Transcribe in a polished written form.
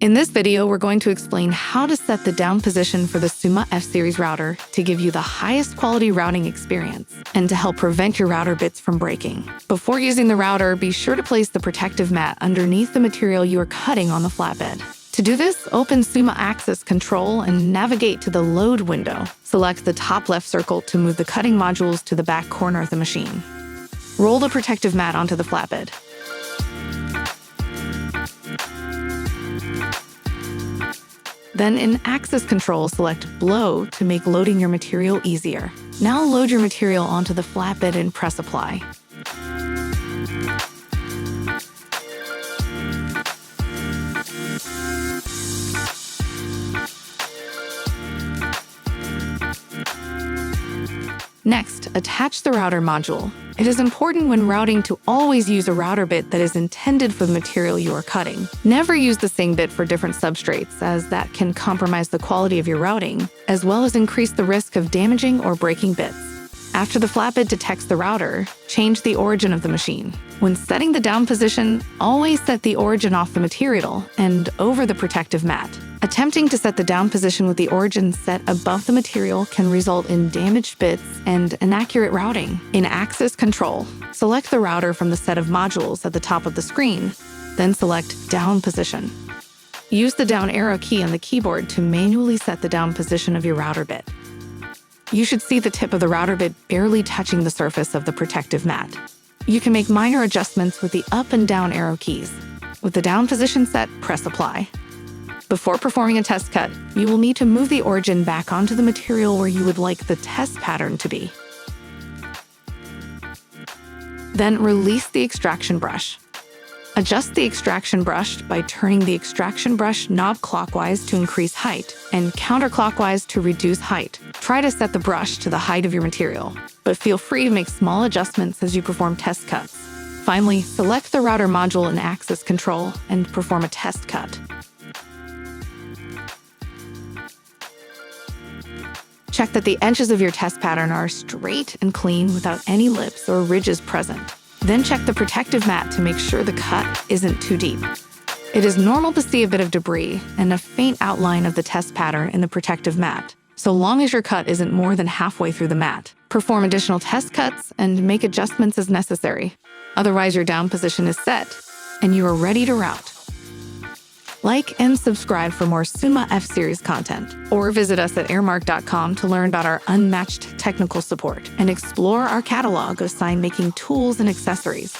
In this video, we're going to explain how to set the down position for the Summa F Series router to give you the highest quality routing experience and to help prevent your router bits from breaking. Before using the router, be sure to place the protective mat underneath the material you are cutting on the flatbed. To do this, open Summa Access Control and navigate to the Load window. Select the top left circle to move the cutting modules to the back corner of the machine. Roll the protective mat onto the flatbed. Then in Access Control, select Blow to make loading your material easier. Now load your material onto the flatbed and press Apply. Next, attach the router module. It is important when routing to always use a router bit that is intended for the material you are cutting. Never use the same bit for different substrates, as that can compromise the quality of your routing, as well as increase the risk of damaging or breaking bits. After the flatbed detects the router, change the origin of the machine. When setting the down position, always set the origin off the material and over the protective mat. Attempting to set the down position with the origin set above the material can result in damaged bits and inaccurate routing. In Access Control, select the router from the set of modules at the top of the screen, then select Down Position. Use the down arrow key on the keyboard to manually set the down position of your router bit. You should see the tip of the router bit barely touching the surface of the protective mat. You can make minor adjustments with the up and down arrow keys. With the down position set, press Apply. Before performing a test cut, you will need to move the origin back onto the material where you would like the test pattern to be. Then release the extraction brush. Adjust the extraction brush by turning the extraction brush knob clockwise to increase height and counterclockwise to reduce height. Try to set the brush to the height of your material, but feel free to make small adjustments as you perform test cuts. Finally, select the router module in Access Control and perform a test cut. Check that the edges of your test pattern are straight and clean without any lips or ridges present. Then check the protective mat to make sure the cut isn't too deep. It is normal to see a bit of debris and a faint outline of the test pattern in the protective mat, so long as your cut isn't more than halfway through the mat. Perform additional test cuts and make adjustments as necessary. Otherwise, your down position is set and you are ready to route. Like and subscribe for more Summa F Series content, or visit us at AirMark.com to learn about our unmatched technical support and explore our catalog of sign-making tools and accessories.